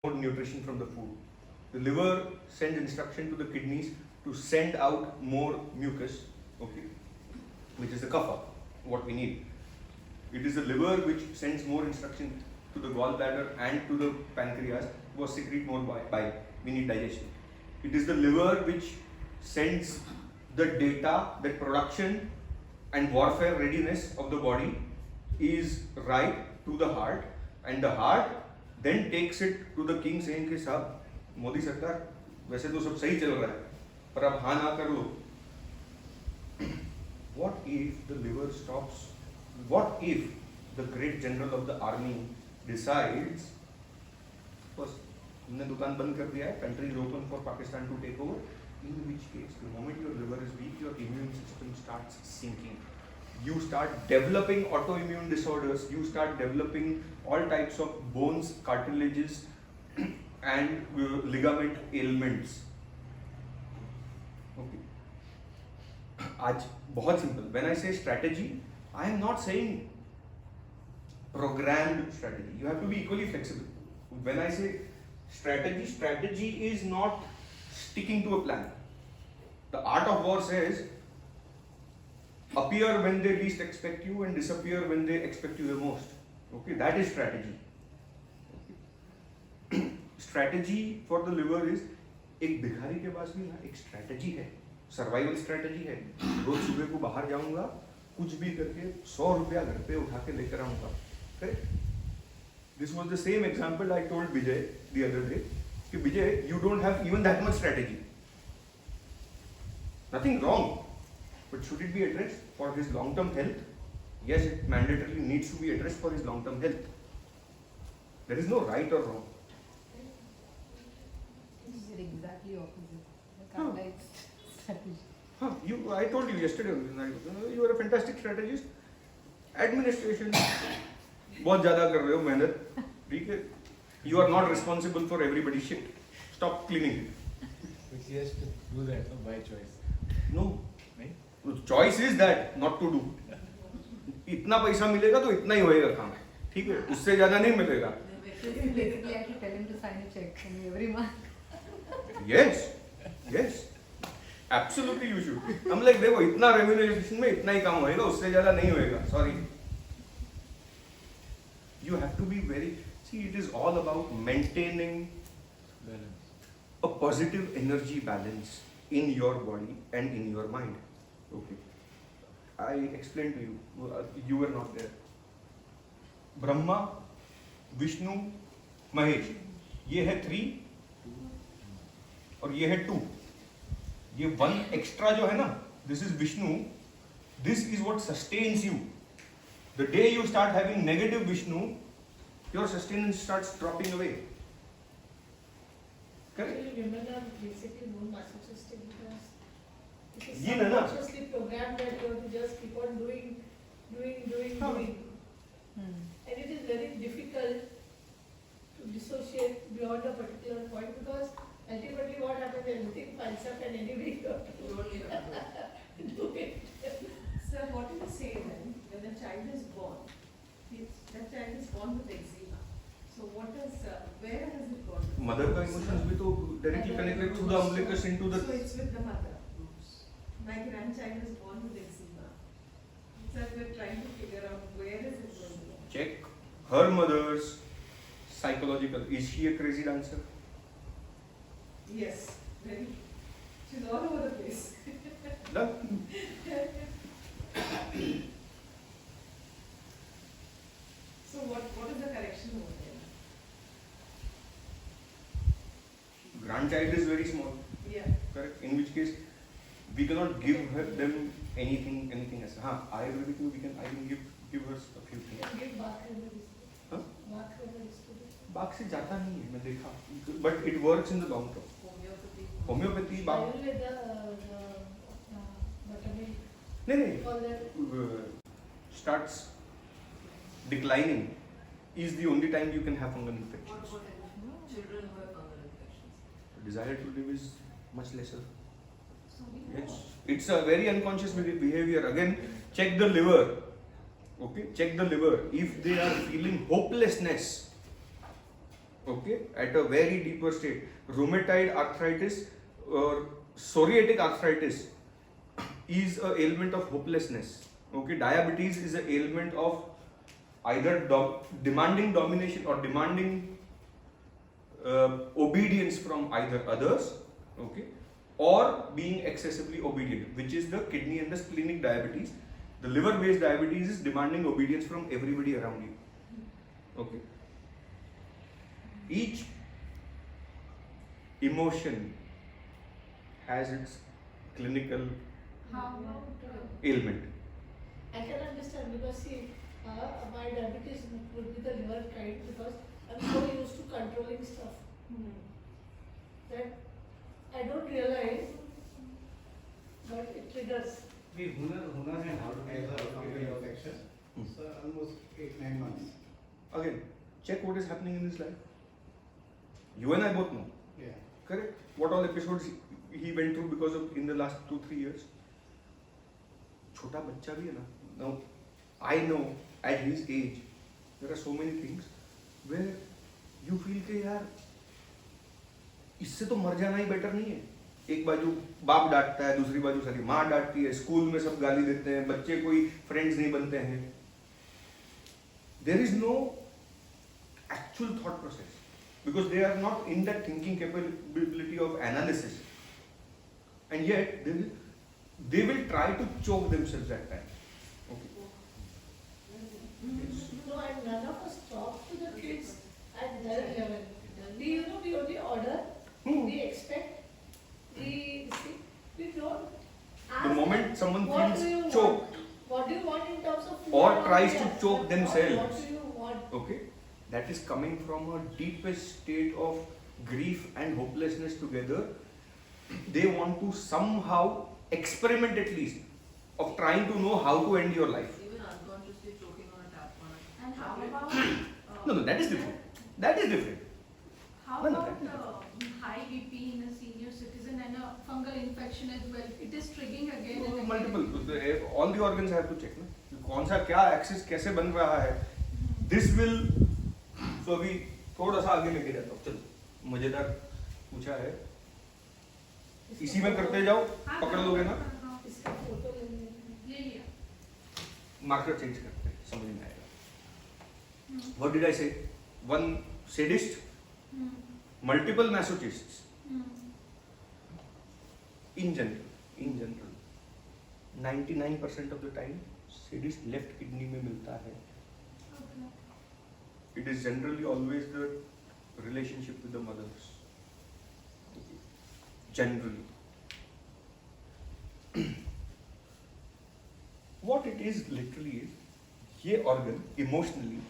more nutrition from the food. The liver sends instruction to the kidneys to send out more mucus, okay, which is the kapha, what we need. It is the liver which sends more instruction to the gallbladder and to the pancreas to secrete more bile. We need digestion. It is the liver which sends the data that production and warfare readiness of the body is right to the heart, and the heart then takes it to the king saying कि साहब मोदी सरकार वैसे तो सब सही चल रहा है पर अब हाँ ना कर लो. What if the liver stops? What if the great general of the army decides first हमने दुकान बंद कर दिया है, country is open for Pakistan to take over, in which case the moment your liver is weak, your immune system starts sinking. You start developing autoimmune disorders, you start developing all types of bones, cartilages and ligament ailments. Okay. आज बहुत simple. When I say strategy, I am not saying programmed strategy. You have to be equally flexible. When I say strategy, strategy is not sticking to a plan. The art of war says appear when they least expect you and disappear when they expect you the most. Okay, that is strategy. Okay. Strategy for the liver is एक भिखारी के पास भी ना एक strategy है, survival strategy है. रोज सुबह को बाहर जाऊंगा, कुछ भी करके 100 रुपया घर पे उठा के लेकर आऊंगा. Correct? This was the same example I told Vijay the other day. कि Vijay, you don't have even that much strategy. Nothing wrong, but should it be addressed for his long-term health? Yes, it mandatorily needs to be addressed for his long-term health. There is no right or wrong. This is exactly opposite. Like I like strategy. I told you yesterday, you are a fantastic strategist. Administration, बहुत ज़्यादा कर रहे हो मेहनत, ठीक है? You are not responsible for everybody's shit. Stop cleaning it. But he has to do that by choice. No. Right? Choice is that not to do. इतना पैसा मिलेगा तो इतना ही होएगा काम, ठीक है? उससे ज़्यादा नहीं मिलेगा. So you basically have to tell him to sign a check from you every month. Yes, yes, absolutely you should. हम like देखो इतना remuneration में इतना ही काम होएगा, उससे ज़्यादा नहीं होएगा. Sorry. You have to be very. See, it is all about maintaining Balance. a positive energy balance in your body and in your mind. Okay. I explained to you. You were not there. Brahma, Vishnu, Mahesh. ये है 3 और ये है 2. ये 1 extra जो है ना, this is Vishnu. This is what sustains you. The day you start having negative Vishnu, your sustenance starts dropping away. Correct? So you remember basically no muscle system because it is ये ना ना. subconsciously programmed that you have to just keep on doing. And it is very difficult to dissociate beyond a particular point because ultimately what happens, everything piles up and anyway you have to do it. Sir, what do you say then when a child is born? That child is born with eczema. So what is, where has it gone? Mother का emotions भी तो directly connected through the umbilicus into the. So it's with the mother. My grandchild is born with eczema. So we're trying to figure out where is it going to go. Check her mother's psychological. Is she a crazy dancer? Yes, very. She's all over the place. No? So what is the correction over there? Grandchild is very small. Yeah. Correct. In which case, we cannot give them anything else. Ayurvedic I can give her a few things. Give bath remedies. Huh? Bath remedies to this. बाग से जाता नहीं है मैं देखा. But it works in the long term. Homeopathy. Homeopathy Bagh Ayurveda, buttermilk, नहीं all that. starts declining is the only time you can have fungal infections. Children who have fungal infections. Desire to live is much lesser. Yes. It's a very unconscious behavior. Again, check the liver. Okay, check the liver. If they are feeling hopelessness, okay, at a very deeper state. Rheumatoid arthritis or psoriatic arthritis is a ailment of hopelessness. Okay, diabetes is an ailment of either demanding domination or demanding obedience from either others, okay, or being excessively obedient, which is the kidney and the splenic diabetes. The liver-based diabetes is demanding obedience from everybody around you. Okay. Each emotion has its clinical How about, ailment. I can understand because see, my diabetes would be the liver kind because I'm so used to controlling stuff that I don't realize, but it triggers. We Hunar and how to get the infection. So almost 8-9 months. Again, check what is happening in his life. You and I both know. Yeah. Correct? What all episodes he went through because of in the last 2-3 years. छोटा बच्चा भी है ना. Now, I know at his age there are so many things where you feel कि यार इससे तो मर जाना ही बेटर नहीं है. एक बाजू बाप डांटता है, दूसरी बाजू सारी माँ डांटती है, स्कूल में सब गाली देते हैं, बच्चे कोई फ्रेंड्स नहीं बनते हैं. There is no actual thought process because they are not in that thinking capability of analysis, and yet they will try to choke themselves at times. Okay. No, and none of us talk to the kids at their level. We only order, we expect, we see, we don't ask The moment someone what do you feels want? choked What do you want in terms of food? or and all tries the to other choke stuff? themselves. What do you want? okay, that is coming from a deepest state of grief and hopelessness together. They want to somehow experiment at least of trying to know how to end your life. Even unconsciously choking on a tap on it. and how about, No, that is different. That is different. how No, no, about that- high BP in a senior citizen and a fungal infection as well? It is triggering again and again. Multiple. All the organs have to check. ना कौन सा क्या axis कैसे बन रहा है. This will. So अभी थोड़ा सा आगे लेके जाता हूँ. चलो मजेदार पूछा है. इसी में करते जाओ. हाँ, पकड़ हाँ, लोगे ना. हाँ, हाँ, इसका फोटो लेने ले लिया. मार्कर चेंज करते हैं. समझ में आएगा. What did I say? One sadist, multiple masochists. In general, 99% of the time, sadist left kidney में मिलता है. Okay. It is generally always the relationship with the mothers. Generally. What it is literally is, ये organ emotionally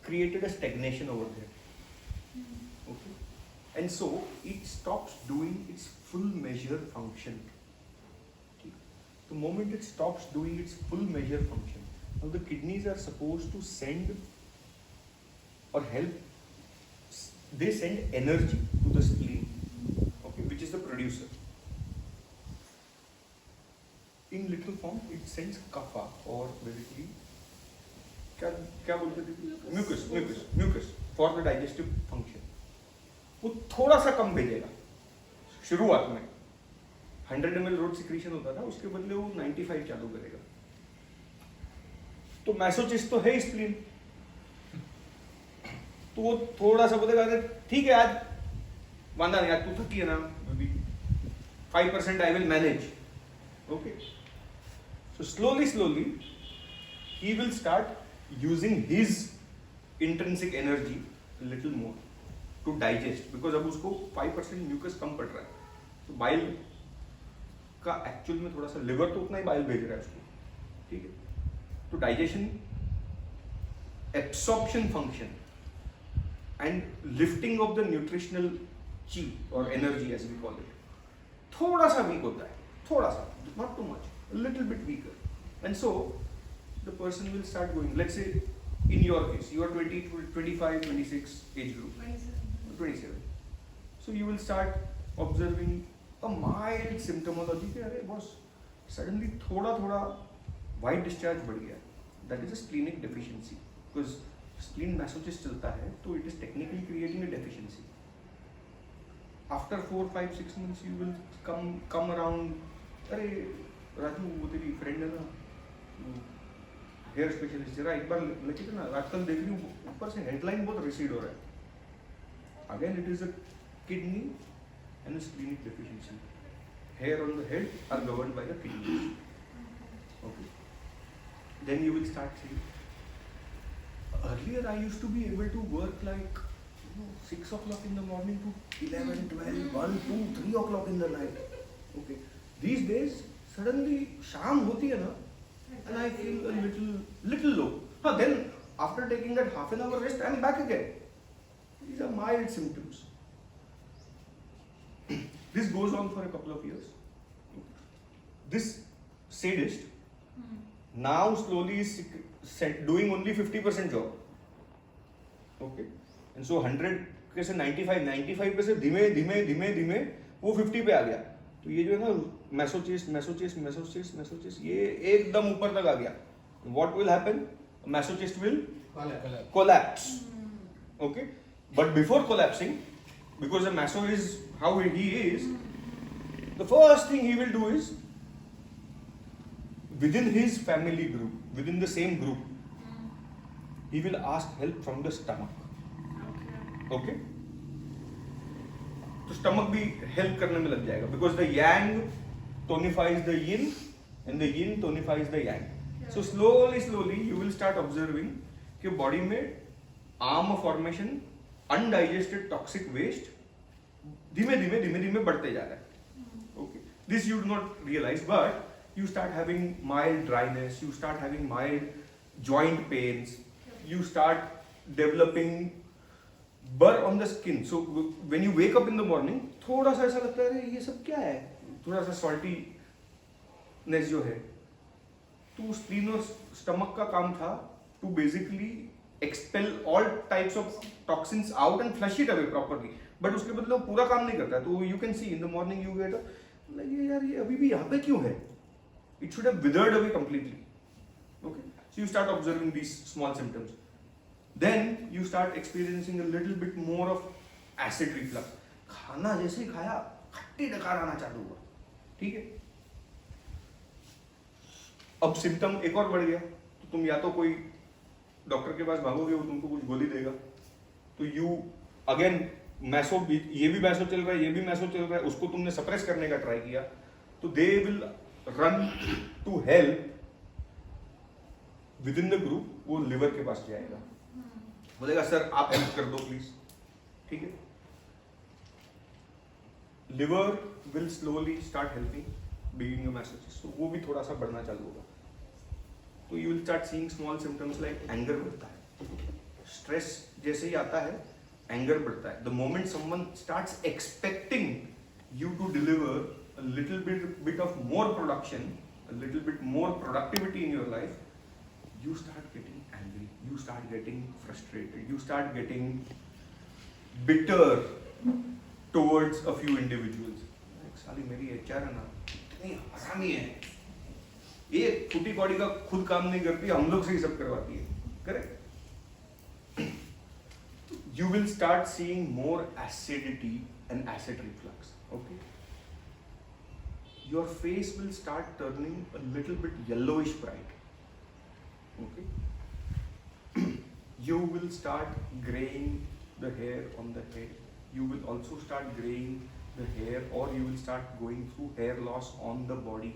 created a stagnation over there. Okay? And so it stops doing its full measure function. Okay? The moment it stops doing its full measure function, now the kidneys are supposed to send or help, they send energy to the spleen, okay, which is the producer. In little form, it sends kapha or basically, क्या बोलते थे? Mucus for the digestive function. वो थोड़ा सा कम भेजेगा शुरुआत में. 100 ml रोज secretion होता था, उसके बदले वो 95 चालू करेगा. तो मैसोचिस्ट तो है स्प्लीन, तो वो थोड़ा सा बोलेगा ठीक है आज वांदा नहीं, आज तू थकी है ना, 5% I will manage. Okay. So slowly he will start using his intrinsic energy a little more to digest, because अब उसको 5% म्यूकस कम पड़ रहा है. तो बाइल का एक्चुअल में थोड़ा सा, लिवर तो उतना ही बाइल भेज रहा है उसको. ठीक है. तो digestion, absorption function and lifting of the nutritional chi or energy as we call it, थोड़ा सा weak होता है, थोड़ा सा, not too much, a little bit weaker, and so the person will start going. Let's say in your case, you are 20, 25, 26 age group, 27. So you will start observing a mild symptomology कि अरे boss, suddenly थोड़ा white discharge बढ़ गया. That is a splenic deficiency, because spleen मैसोचिस चलता है तो it is technically creating a deficiency. After 4, 5, 6 months you will come around. अरे राजू वो तेरी फ्रेंड है ना हेयर स्पेशलिस्ट, जरा एक बार लेके ना, आजकल देख रही हूँ ऊपर से हेडलाइन बहुत रिसीड हो रहा है. Again it is a kidney and splenic deficiency. Hair on the head are governed by the kidneys. Okay. Then you will start seeing. Earlier I used to be able to work like 6 o'clock in the morning to 11, 12, 1, 2, 3 o'clock in the night. Okay. These days suddenly sham hoti hai na, and I feel a little low. Then after taking that half an hour rest, I am back again. These are mild symptoms. This goes on for a couple of years. This sadist now slowly is doing only 50% job. Okay, and so 100 के से 95 पे से धीमे धीमे वो 50 पे आ गया. तो ये जो है ना मैसोचिस्ट ये एकदम ऊपर तक आ गया. What will happen? Masochist will collapse. Okay, but before collapsing, because the maso is how he is, the first thing he will do is, within his family group, within the same group, he will ask help from the stomach. Okay? तो stomach भी help करने में लग जाएगा, because the yang tonifies the yin and the yin tonifies the yang. So slowly you will start observing कि body में arm formation, undigested toxic waste धीमे धीमे बढ़ते जा रहा है. Okay, this you do not realize, but you start having mild dryness, you start having mild joint pains, you start developing burr on the skin. So when you wake up in the morning, थोड़ा सा ऐसा लगता है ये सब क्या है, थोड़ा सा saltiness जो है. तो spleen और stomach का काम था to basically expel all types of toxins out and flush it away properly. But उसके बदले वो पूरा काम नहीं करता है. तो you can see in the morning you get like यार ये अभी भी यहाँ पे क्यों है? It should have withered away completely. Okay, so you start observing these small symptoms. Then you start experiencing a little bit more of acid reflux. खाना जैसे ही खाया खट्टी डकार आना चालू हुआ. ठीक है. अब सिम्टम एक और बढ़ गया. तो तुम या तो कोई डॉक्टर के पास भागोगे, वो तुमको कुछ गोली देगा. तो यू अगेन मैसो भी, ये भी मैसो चल रहा है, ये भी मैसो चल रहा है, उसको तुमने सप्रेस करने का ट्राई किया, तो they will run to help within the group. वो लिवर के पास जाएगा, बोलेगा सर आप हेल्प कर दो प्लीज. ठीक है. Liver will slowly start helping being a masochist. तो वो भी थोड़ा सा बढ़ना चालू होगा. तो you will start seeing small symptoms like anger बढ़ता है. स्ट्रेस जैसे ही आता है एंगर बढ़ता है. The moment someone starts expecting you to deliver a little bit of more production, a little bit more productivity in your life, you start getting angry, you start getting frustrated, you start getting bitter towards a few individuals. साली मेरी HR है ना, इतनी हरामी है, ये फूटी body का खुद काम नहीं करती, हम लोग से ही सब करवाती है. Correct? You will start seeing more acidity and acid reflux. Okay? Your face will start turning a little bit yellowish bright. Okay? You will start graying the hair on the head. You will also start graying the hair, or you will start going through hair loss on the body.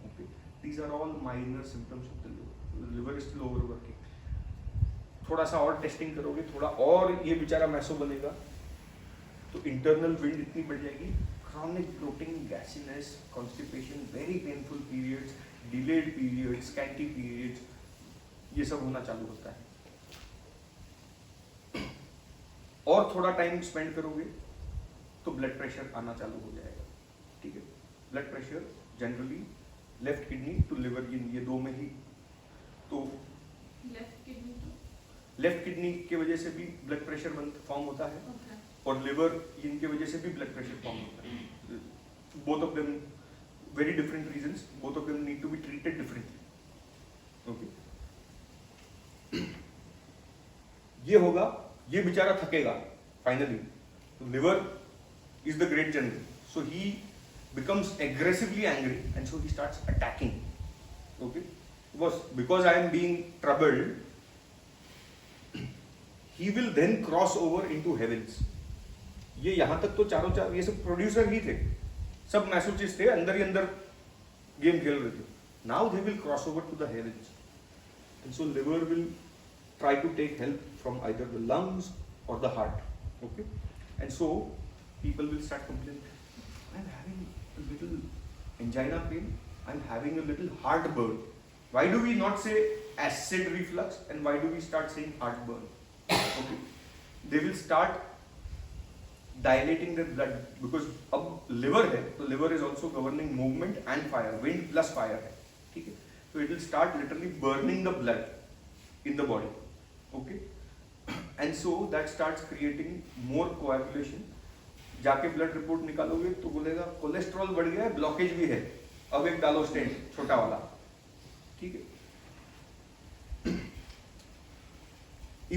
Okay? These are all minor symptoms of the liver. The liver is still overworking. थोड़ा सा और testing करोगे, थोड़ा और ये बेचारा मैसो बनेगा, तो इंटरनल विंड इतनी बढ़ जाएगी. Chronic bloating, gasiness, constipation, very painful periods, delayed periods, scanty periods, ये सब होना चालू होता है. और थोड़ा टाइम स्पेंड करोगे तो ब्लड प्रेशर आना चालू हो जाएगा. ठीक है. Blood pressure generally left kidney to liver, ये दो में ही. तो लेफ्ट किडनी के वजह से भी ब्लड प्रेशर फॉर्म होता है, और लिवर इनके वजह से भी ब्लड प्रेशर फॉर्म होता है. Both of them very different reasons, both of them need to be treated differently. Okay. ये होगा, ये बेचारा थकेगा फाइनली. तो liver is the great general, so he becomes aggressively angry and so he starts attacking. Okay, because I am being troubled, he will then cross over into heavens. ये यहाँ तक तो चारों चार ये सब प्रोड्यूसर ही थे, सब मैसोचिस्ट थे, अंदर ही अंदर गेम खेल रहे थे. Now they will cross over to the heavens, and so liver will try to take help from either the lungs or the heart. Okay, and so people will start complaining, I'm having a little angina pain, I'm having a little heartburn. Why do we not say acid reflux and why do we start saying heartburn? Okay, they will start dilating the blood because अब liver है, तो liver is also governing movement and fire, wind plus fire है, ठीक है? So it will start literally burning the blood in the body. Okay, and so that starts creating more coagulation. जाके blood report निकालोगे तो बोलेगा cholesterol बढ़ गया है, ब्लॉकेज भी है, अब एक डालो स्टेंट छोटा वाला, ठीक है.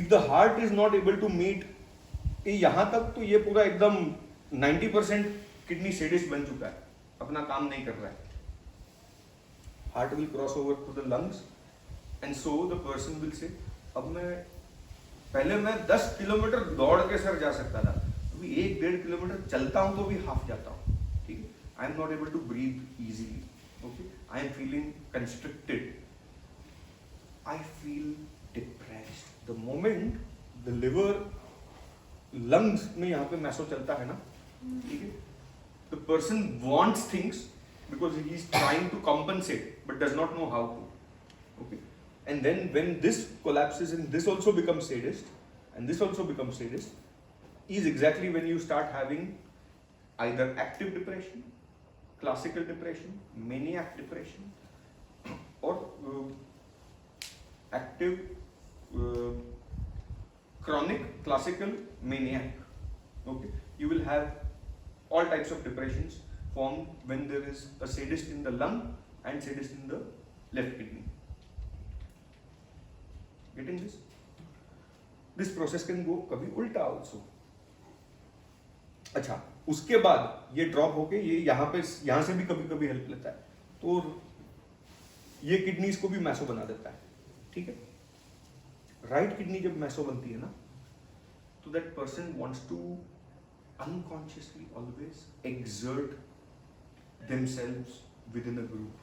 If the heart is not able to meet, यहां तक तो ये पूरा एकदम 90% किडनी सेडिस्ट बन चुका है, अपना काम नहीं कर रहा है. Heart will cross over to the lungs and so the person will say, अब मैं पहले मैं 10 किलोमीटर दौड़ के सर जा सकता था, 1-1.5 किलोमीटर चलता हूं तो भी हाफ जाता हूं, ठीक है. I am not able to breathe easily. Okay, I am feeling constricted, I feel depressed. The moment the liver lungs में यहाँ पे मैसो चलता है ना, ठीक है, the person wants things because he is trying to compensate but does not know how to. Okay, and then when this collapses and this also becomes sadist and this also becomes sadist is exactly when you start having either active depression, classical depression, maniac depression, or active chronic classical maniac. Okay, you will have all types of depressions formed when there is a sadist in the lung and sadist in the left kidney. Getting this? This process can go kabhi ulta also. अच्छा, उसके बाद ये drop होके ये यहाँ से भी कभी कभी हेल्प लेता है, तो ये किडनीज को भी मैसो बना देता है, ठीक है. राइट किडनी जब मैसो बनती है ना, तो that person wants to unconsciously always exert themselves within a group.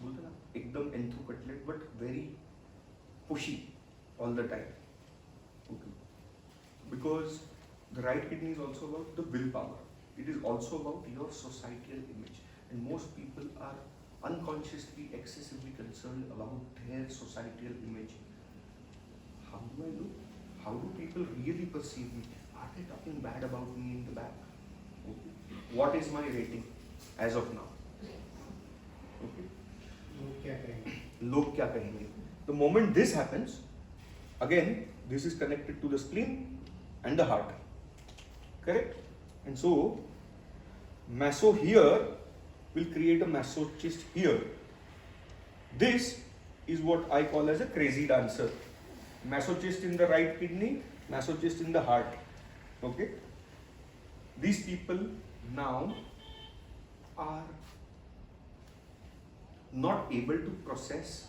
बोलते ना एकदम एंथ्रो कटलेट but very pushy all the time. Okay, because the right kidney is also about the willpower. It is also about your societal image, and most people are unconsciously excessively concerned about their societal image. How do I look? How do people really perceive me? Are they talking bad about me in the back? Okay. What is my rating as of now? Okay. लोग क्या करेंगे? लोग क्या कहेंगे? The moment this happens, again this is connected to the spleen and the heart. Correct? And so maso here will create a masochist here. This is what I call as a crazy dancer. Masochist in the right kidney, masochist in the heart. Okay? These people now are not able to process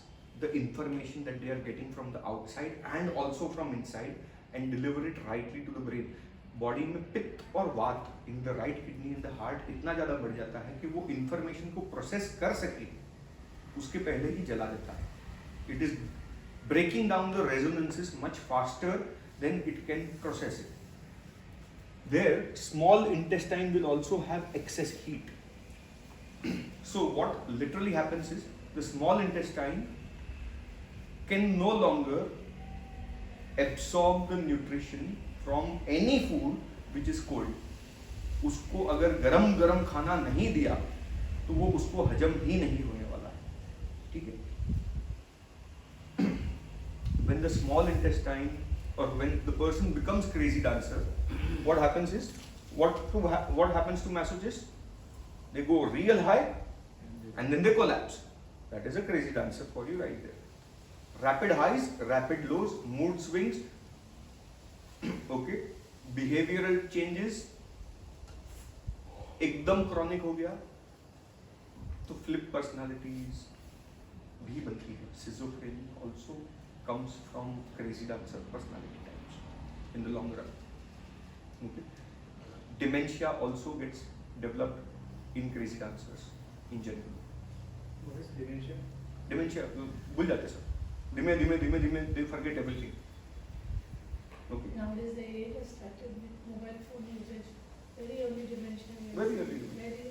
the information that they are getting from the outside and also from inside and deliver it rightly to the brain. Body में पित्त और वात in the right kidney in the heart इतना ज़्यादा बढ़ जाता है कि वो इंफॉर्मेशन को प्रोसेस कर सके उसके पहले ही जला देता है. It is breaking down the resonances much faster than it can process it. Their small intestine will also have excess heat. So what literally happens is the small intestine can no longer absorb the nutrition from any food which is cold. उसको अगर गरम गरम खाना नहीं दिया तो वो उसको हजम ही नहीं होने वाला है, ठीक है. When the small intestine or when the person becomes crazy dancer, what happens is what happens to masochists? They go real high and then they collapse. That is a crazy dancer for you right there. Rapid highs, rapid lows, mood swings, okay behavioural changes एकदम chronic हो गया तो flip personalities भी बनती है. Schizophrenia also comes from crazy dancer personality types in the long run. Okay. Dementia also gets developed in crazy dancers in general. What is dementia? Dementia भूल जाते हैं सब. धीमे they forget everything. Okay. Nowadays the age has started with mobile phone usage, very early dementia. Very early. Very.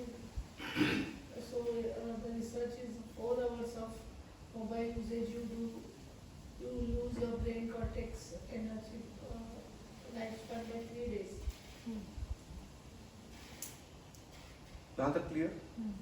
So the research is 4 hours of mobile usage you lose your brain cortex energy lifespan by 3 days. यहाँ तक clear? Hmm.